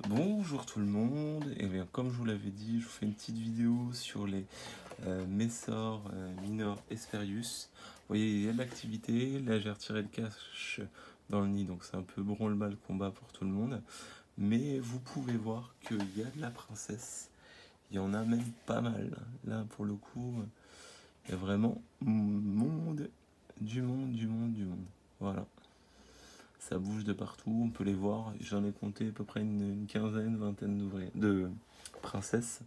Bonjour tout le monde, et bien comme je vous l'avais dit, je vous fais une petite vidéo sur les Messor Minor Hesperius. Vous voyez, il y a de l'activité, là j'ai retiré le cache dans le nid, donc c'est un peu branle-bas le combat pour tout le monde. Mais vous pouvez voir qu'il y a de la princesse, il y en a même pas mal. Là pour le coup, il y a vraiment du monde. Voilà. Ça bouge de partout, on peut les voir. J'en ai compté à peu près une quinzaine, vingtaine de princesses,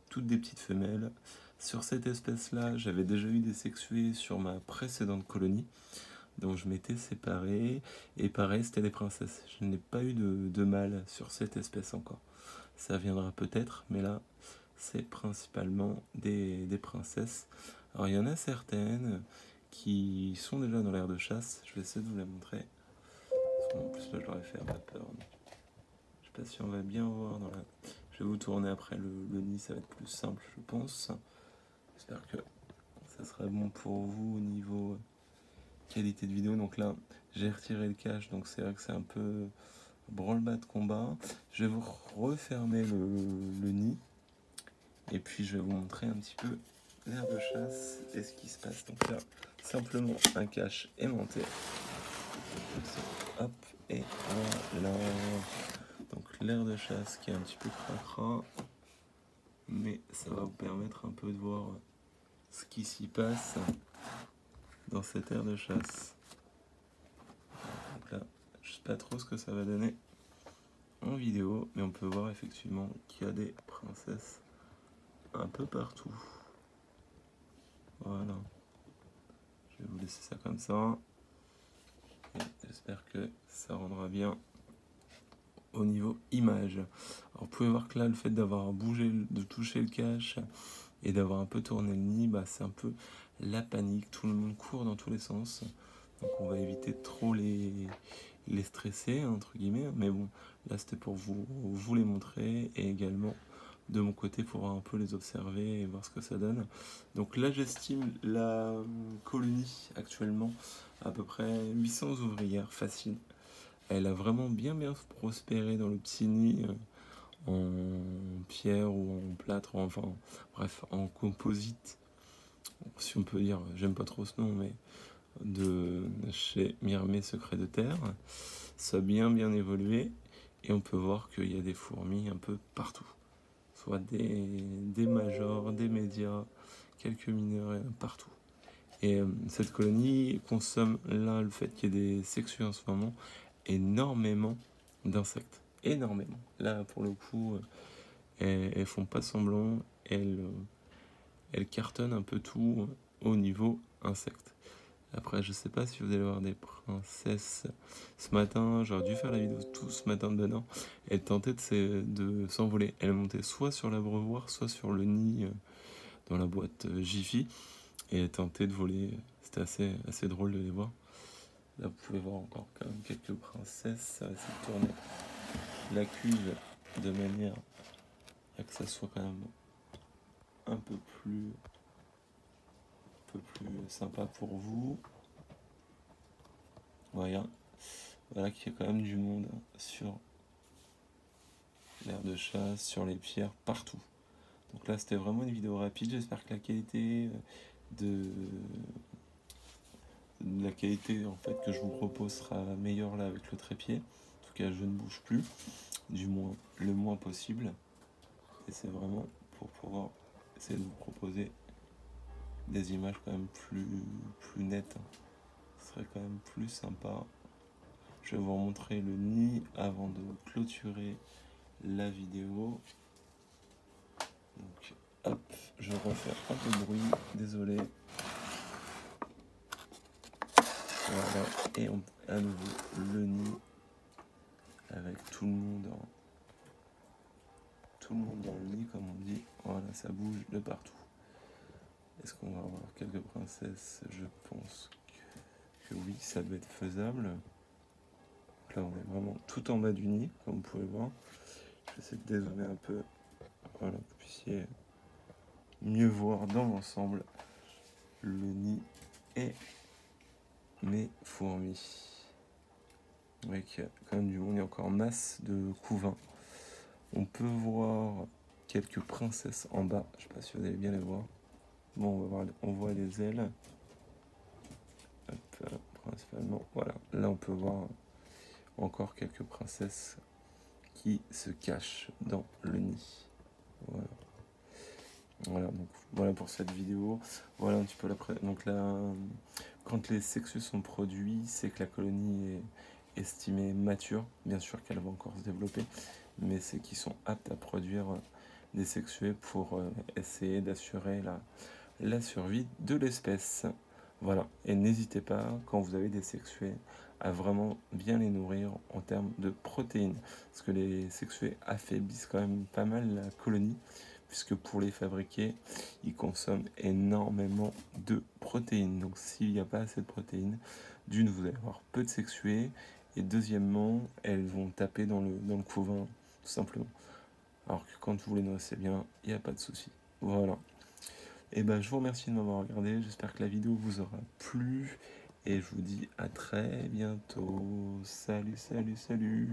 toutes des petites femelles. Sur cette espèce-là, j'avais déjà eu des sexuées sur ma précédente colonie, donc je m'étais séparé. Et pareil, c'était des princesses. Je n'ai pas eu de mâle sur cette espèce encore. Ça viendra peut-être, mais là, c'est principalement des princesses. Alors il y en a certaines qui sont déjà dans l'air de chasse. Je vais essayer de vous la montrer. En plus, là, je l'aurais fait à ma peur. Je sais pas si on va bien voir dans la... Je vais vous tourner après le nid, ça va être plus simple, je pense. J'espère que ça sera bon pour vous au niveau qualité de vidéo. Donc là, j'ai retiré le cache, donc c'est vrai que c'est un peu branle-bas de combat. Je vais vous refermer le nid. Et puis, je vais vous montrer un petit peu l'air de chasse et ce qui se passe. Donc là, simplement un cache aimanté. Hop, et voilà. Donc l'air de chasse qui est un petit peu cracra, mais ça va vous permettre un peu de voir ce qui s'y passe dans cette aire de chasse. Donc là, je sais pas trop ce que ça va donner en vidéo, mais on peut voir effectivement qu'il y a des princesses un peu partout. Voilà. Je vais vous laisser ça comme ça. J'espère que ça rendra bien au niveau image. Alors vous pouvez voir que là, le fait d'avoir bougé, de toucher le cache et d'avoir un peu tourné le nid, bah, c'est un peu la panique. Tout le monde court dans tous les sens. Donc on va éviter de trop les stresser, entre guillemets. Mais bon, là c'était pour vous les montrer et également de mon côté pour un peu les observer et voir ce que ça donne. Donc là j'estime la colonie actuellement à peu près 800 ouvrières facile. Elle a vraiment bien prospéré dans le petit nid en pierre ou en plâtre, enfin bref, en composite, si on peut dire, j'aime pas trop ce nom, mais de chez Mirmé Secret de Terre. Ça a bien évolué et on peut voir qu'il y a des fourmis un peu partout. Soit des majors, des médias, quelques mineurs, partout. Et cette colonie consomme, là, le fait qu'il y ait des sexues en ce moment, énormément d'insectes. Énormément. Là, pour le coup, elles font pas semblant, elles cartonnent un peu tout au niveau insectes. Après, je sais pas si vous allez voir des princesses. Ce matin, j'aurais dû faire la vidéo tout ce matin de Benin. Elle tentait de s'envoler. Elle montait soit sur l'abreuvoir, soit sur le nid dans la boîte Jiffy. Et elle tentait de voler. C'était assez drôle de les voir. Là, vous pouvez voir encore quand même quelques princesses. Ça va essayer de tourner la cuve de manière à que ça soit quand même un peu plus sympa pour vous. Voilà qu'il y a quand même du monde sur l'aire de chasse, sur les pierres, partout. Donc là, c'était vraiment une vidéo rapide. J'espère que la qualité en fait que je vous propose sera meilleure là avec le trépied. En tout cas, je ne bouge plus, du moins le moins possible. Et c'est vraiment pour pouvoir essayer de vous proposer des images quand même plus nettes. Ce serait quand même plus sympa. Je vais vous montrer le nid avant de clôturer la vidéo. Donc, hop, je vais refaire un peu de bruit, désolé. Voilà, et à nouveau le nid avec tout le monde dans le nid, comme on dit. Voilà, ça bouge de partout. Est-ce qu'on va avoir quelques princesses? Je pense que oui, ça doit être faisable. Donc là, on est vraiment tout en bas du nid, comme vous pouvez voir. Je vais essayer de dézoomer un peu, voilà, que vous puissiez mieux voir dans l'ensemble le nid et mes fourmis. Vous voyez qu'il y a quand même du monde, il y a encore masse de couvains. On peut voir quelques princesses en bas. Je sais pas si vous allez bien les voir. Bon, on voit les ailes. Hop, principalement, voilà. Là, on peut voir encore quelques princesses qui se cachent dans le nid. Voilà. Voilà, donc voilà pour cette vidéo. Voilà un petit peu donc là, quand les sexués sont produits, c'est que la colonie est estimée mature. Bien sûr qu'elle va encore se développer, mais c'est qu'ils sont aptes à produire des sexués pour essayer d'assurer la survie de l'espèce. Voilà, et n'hésitez pas, quand vous avez des sexués, à vraiment bien les nourrir en termes de protéines. Parce que les sexués affaiblissent quand même pas mal la colonie, puisque pour les fabriquer, ils consomment énormément de protéines. Donc s'il n'y a pas assez de protéines, d'une, vous allez avoir peu de sexués, et deuxièmement, elles vont taper dans le couvain, tout simplement. Alors que quand vous les nourrissez bien, il n'y a pas de souci. Voilà. Et ben, je vous remercie de m'avoir regardé. J'espère que la vidéo vous aura plu. Et je vous dis à très bientôt. Salut, salut, salut.